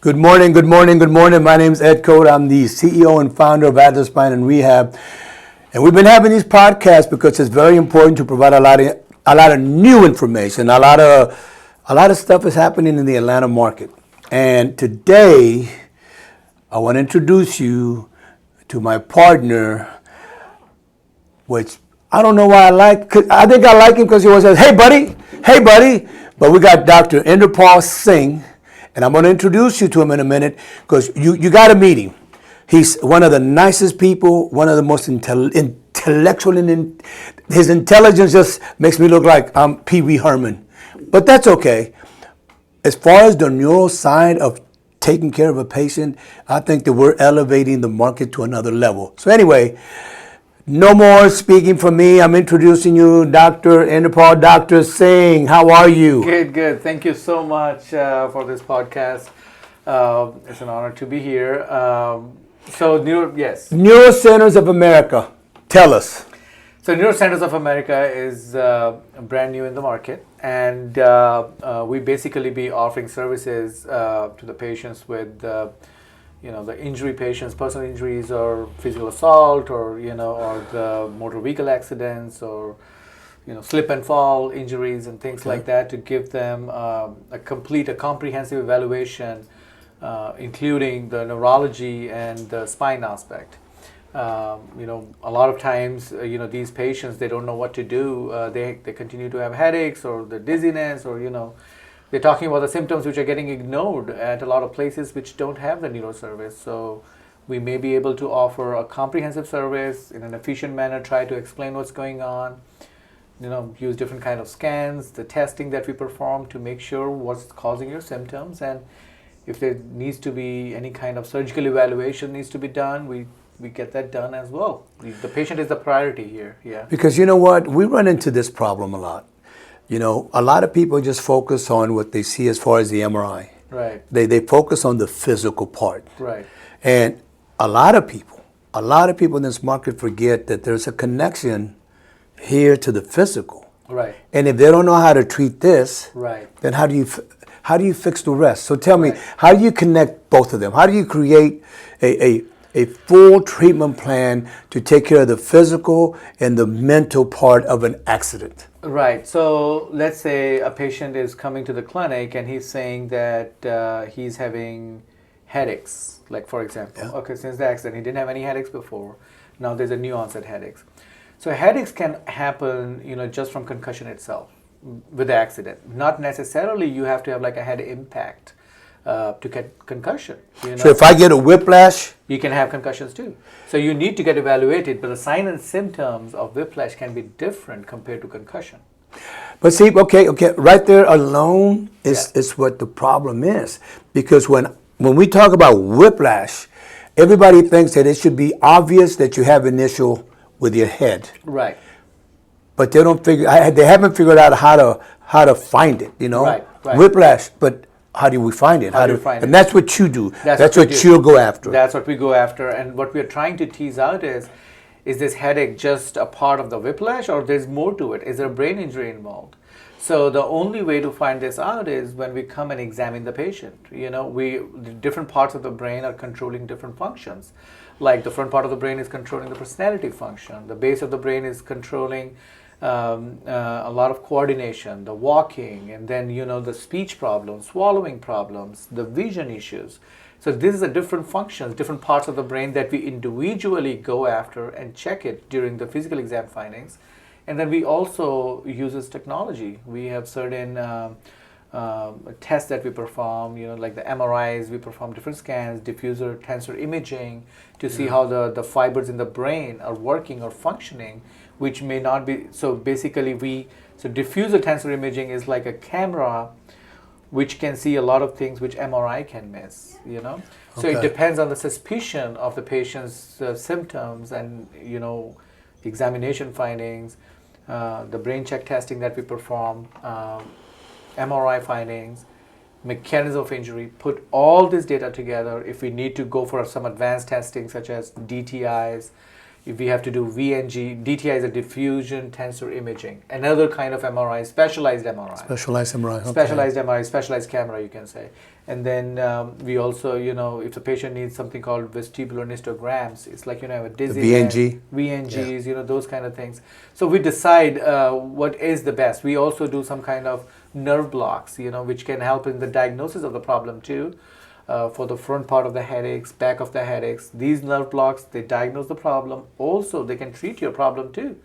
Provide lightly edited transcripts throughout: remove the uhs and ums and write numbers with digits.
Good morning, good morning, good morning. My name is Ed Code. I'm the CEO and founder of As&R Spine and Rehab. And we've been having these podcasts because it's very important to provide a lot of new information. A lot of stuff is happening in the Atlanta market. And today, I want to introduce you to my partner, which I don't know why I like. I think I like him because he always says, hey buddy. But we got Dr. Singh. And I'm going to introduce you to him in a minute because you got to meet him. He's one of the nicest people, one of the most intellectual, and his intelligence just makes me look like I'm Pee Wee Herman. But that's okay. As far as the neuro side of taking care of a patient, I think that we're elevating the market to another level. So anyway, no more speaking for me. I'm introducing you, Dr. Singh. How are you? Good. Thank you so much for this podcast. It's an honor to be here. Neurocenters of America. Tell us. So Neurocenters of America is brand new in the market, and we basically be offering services to the patients with the injury patients, personal injuries or physical assault or the motor vehicle accidents or, slip and fall injuries and things like that, to give them a comprehensive evaluation, including the neurology and the spine aspect. A lot of times, these patients, they don't know what to do. They continue to have headaches or the dizziness or, they're talking about the symptoms which are getting ignored at a lot of places which don't have the neuro service. So we may be able to offer a comprehensive service in an efficient manner, try to explain what's going on, use different kind of scans, the testing that we perform to make sure what's causing your symptoms. And if there needs to be any kind of surgical evaluation needs to be done, we get that done as well. The patient is the priority here. Yeah. Because you know what? We run into this problem a lot. A lot of people just focus on what they see as far as the MRI. Right. They focus on the physical part. Right. And a lot of people in this market forget that there's a connection here to the physical. Right. And if they don't know how to treat this, right, then how do you fix the rest? So tell me, how do you connect both of them? How do you create a full treatment plan to take care of the physical and the mental part of an accident? Right. So let's say a patient is coming to the clinic and he's saying that he's having headaches, like for example. Yeah. Okay, since the accident, he didn't have any headaches before. Now there's a new onset headaches. So headaches can happen, just from concussion itself with the accident. Not necessarily you have to have like a head impact to get concussion. So if I get a whiplash, you can have concussions too. So you need to get evaluated, but the signs and symptoms of whiplash can be different compared to concussion. But see, okay, right there alone is what the problem is. Because when we talk about whiplash, everybody thinks that it should be obvious that you have an issue with your head. Right. But they haven't figured out how to find it, Right. Whiplash, but how do we find it? How do we find it? And that's what you do. That's what you'll go after. That's what we go after. And what we're trying to tease out is this headache just a part of the whiplash, or there's more to it? Is there a brain injury involved? So the only way to find this out is when we come and examine the patient. The different parts of the brain are controlling different functions. Like the front part of the brain is controlling the personality function. The base of the brain is controlling a lot of coordination, the walking, and then the speech problems, swallowing problems, the vision issues. So this is the different functions, different parts of the brain that we individually go after and check it during the physical exam findings. And then we also use technology. We have certain tests that we perform, like the MRIs, we perform different scans, diffuser tensor imaging to see how the fibers in the brain are working or functioning, which may not be. So basically diffuser tensor imaging is like a camera which can see a lot of things which MRI can miss, So it depends on the suspicion of the patient's symptoms and, the examination findings, the brain check testing that we perform, MRI findings, mechanism of injury, put all this data together. If we need to go for some advanced testing such as DTIs, If we have to do VNG, DTI is a diffusion tensor imaging, another kind of MRI, specialized MRI. Specialized MRI. Okay. Specialized MRI, specialized camera, you can say. And then we also, if the patient needs something called vestibular histograms, it's like, a dizziness, VNG. VNGs, those kind of things. So we decide what is the best. We also do some kind of nerve blocks, which can help in the diagnosis of the problem too. For the front part of the headaches, back of the headaches, these nerve blocks, they diagnose the problem. Also, they can treat your problem too.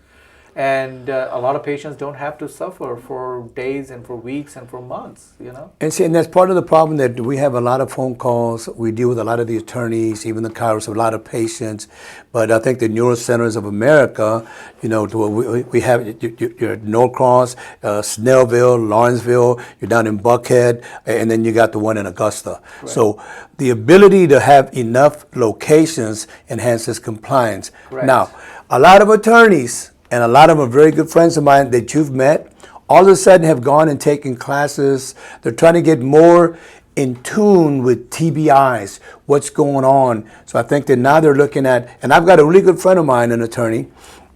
And a lot of patients don't have to suffer for days and for weeks and for months, And see, and that's part of the problem, that we have a lot of phone calls. We deal with a lot of the attorneys, even the chiros, a lot of patients. But I think the Neuro Centers of America, we have, you're at Norcross, Snellville, Lawrenceville, you're down in Buckhead, and then you got the one in Augusta. Correct. So the ability to have enough locations enhances compliance. Correct. Now, a lot of attorneys, and a lot of them are very good friends of mine that you've met, all of a sudden have gone and taken classes. They're trying to get more in tune with TBIs, what's going on. So I think that now they're looking at, and I've got a really good friend of mine, an attorney,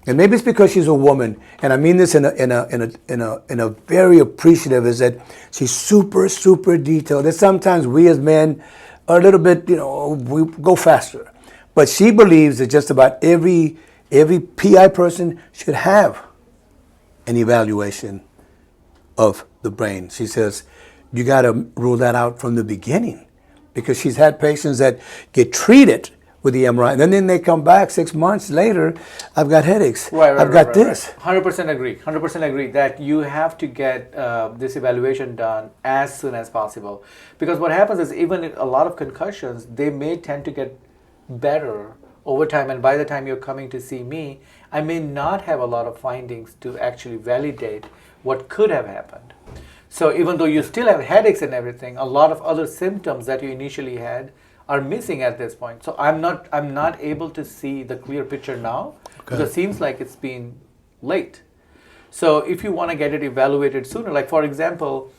and maybe it's because she's a woman, and I mean this in a very appreciative, is that she's super, super detailed. That sometimes we as men are a little bit, we go faster. But she believes that just about every PI person should have an evaluation of the brain. She says, you got to rule that out from the beginning, because she's had patients that get treated with the MRI, and then they come back 6 months later, I've got headaches, I've got this. 100% agree, 100% agree that you have to get this evaluation done as soon as possible. Because what happens is, even a lot of concussions, they may tend to get better over time, and by the time you're coming to see me, I may not have a lot of findings to actually validate what could have happened. So even though you still have headaches and everything, a lot of other symptoms that you initially had are missing at this point. So I'm not able to see the clear picture now, because it seems like it's been late. So if you want to get it evaluated sooner, like for example,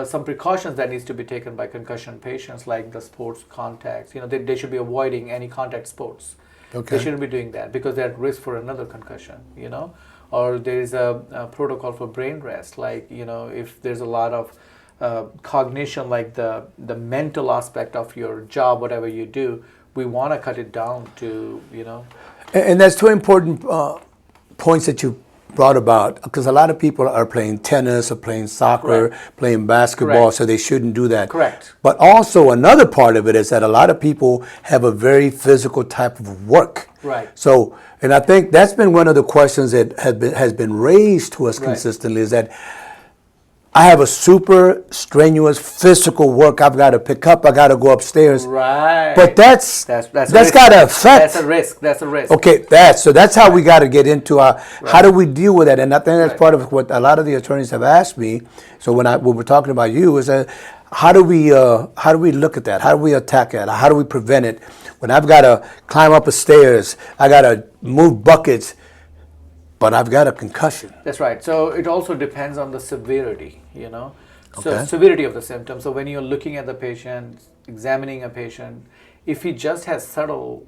some precautions that needs to be taken by concussion patients, like the sports contacts, they should be avoiding any contact sports. Okay. They shouldn't be doing that because they're at risk for another concussion, Or there is a protocol for brain rest, like, if there's a lot of cognition, like the mental aspect of your job, whatever you do, we want to cut it down to, And that's two important points that you brought about, because a lot of people are playing tennis or playing soccer, Correct. playing basketball, Correct. so they shouldn't do that. Correct. But also another part of it is that a lot of people have a very physical type of work. Right. So, and I think that's been one of the questions that has been raised to us consistently, is that I have a super strenuous physical work I've got to pick up. I got to go upstairs. Right. But that's got to affect. That's a risk. That's a risk. Okay, so that's how we got to get into how do we deal with that? And I think that's part of what a lot of the attorneys have asked me. So when we're talking about you, is that how do we look at that? How do we attack that? How do we prevent it? When I've got to climb up a stairs, I got to move buckets, but I've got a concussion. That's right. So it also depends on the severity, So Okay. severity of the symptoms. So when you're looking at the patient, examining a patient, if he just has subtle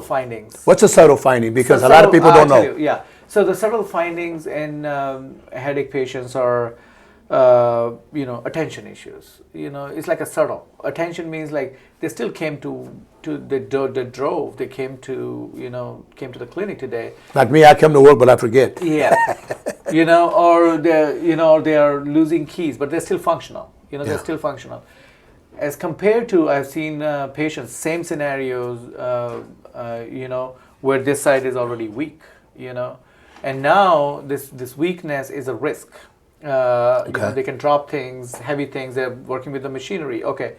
findings. What's a subtle finding? Because So a lot of subtle- people don't I'll know. tell you, yeah. So the subtle findings in headache patients are, attention issues. It's like a subtle. Attention means like they still came they drove. They came to the clinic today. Like me, I come to work, but I forget. Yeah. Or they are losing keys, but they're still functional. They're still functional. As compared to, I've seen patients, same scenarios, where this side is already weak, and now this weakness is a risk. They can drop things, heavy things. They're working with the machinery. Okay.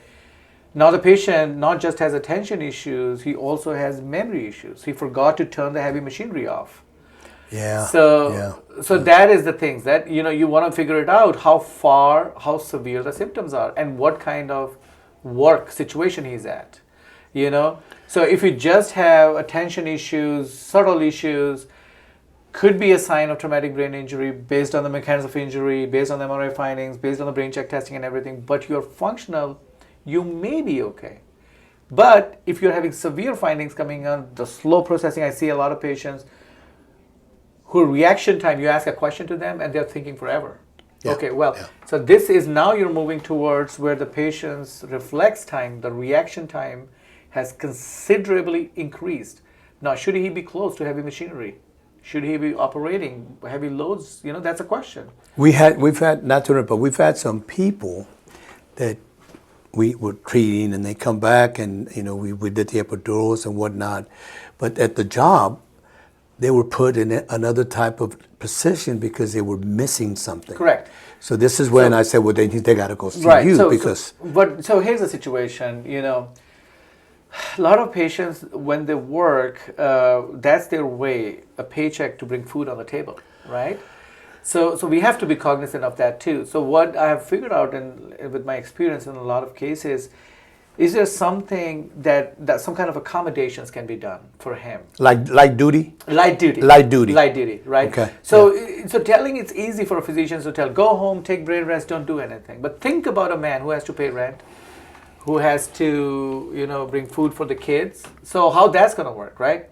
Now the patient not just has attention issues, he also has memory issues. He forgot to turn the heavy machinery off. Yeah. So that is the things that you want to figure it out, how severe the symptoms are, and what kind of work situation he's at. So if you just have attention issues, subtle issues, could be a sign of traumatic brain injury based on the mechanics of injury, based on the MRI findings, based on the brain check testing and everything, but you're functional, you may be okay. But if you're having severe findings coming on, the slow processing, I see a lot of patients who reaction time, you ask a question to them and they're thinking forever. Yeah. Okay, well, Yeah. so this is now you're moving towards where the patient's reflex time, the reaction time has considerably increased. Now, should he be close to heavy machinery? Should he be operating heavy loads? That's a question. We've had, not to interrupt, but we've had some people that we were treating and they come back and, we did the epidurals and whatnot. But at the job, they were put in another type of position because they were missing something. Correct. So this is when I said, well, they got to go see Right. you because. So here's the situation, a lot of patients, when they work, that's their way, a paycheck to bring food on the table, right? So we have to be cognizant of that too. So what I have figured out with my experience in a lot of cases, is there something that some kind of accommodations can be done for him? Like duty? Light duty. Light duty. Light duty, right? Okay. So telling it's easy for a physician to tell, go home, take brain rest, don't do anything. But think about a man who has to pay rent, who has to, bring food for the kids. So how that's going to work, right?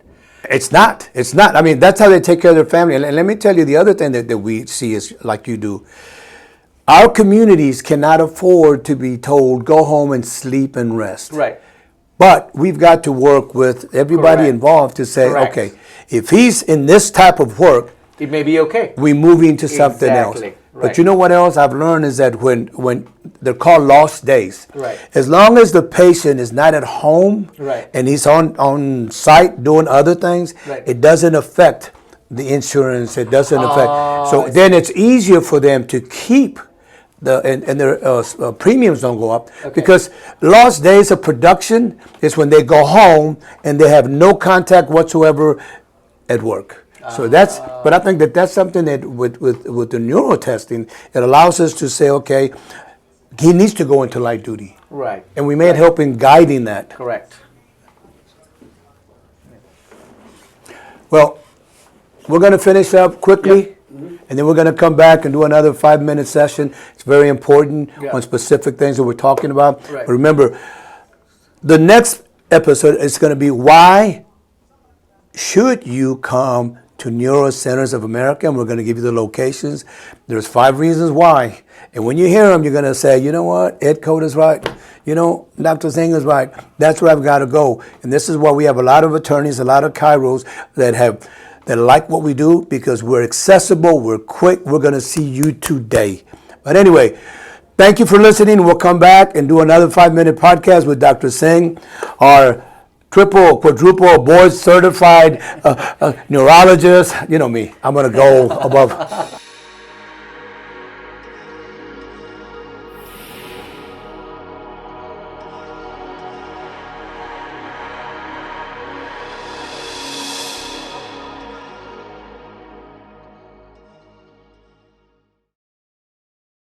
It's not. I mean, that's how they take care of their family. And let me tell you the other thing that we see is like you do. Our communities cannot afford to be told, go home and sleep and rest. Right. But we've got to work with everybody Correct. involved to say, Correct. okay, if he's in this type of work, it may be okay. we move into something Exactly. else. Right. But you know what else I've learned is that when they're called lost days, Right. as long as the patient is not at home Right. and he's on site doing other things, Right. it doesn't affect the insurance. It doesn't affect. So I then it's easier for them to keep and their premiums don't go up because lost days of production is when they go home and they have no contact whatsoever at work. So but I think that's something that with the neuro testing, it allows us to say, okay, he needs to go into light duty. Right. And we may help in guiding that. Correct. Well, we're going to finish up quickly, and then we're going to come back and do another 5-minute session. It's very important on specific things that we're talking about. Right. But remember, the next episode is going to be why should you come to Neuro Centers of America, and we're going to give you the locations. There's 5 reasons why. And when you hear them, you're going to say, you know what, Ed Code is right. Dr. Singh is right. That's where I've got to go. And this is why we have a lot of attorneys, a lot of chiros that like what we do because we're accessible, we're quick, we're going to see you today. But anyway, thank you for listening. We'll come back and do another 5-minute podcast with Dr. Singh, our triple, quadruple, board certified neurologist. You know me, I'm going to go above.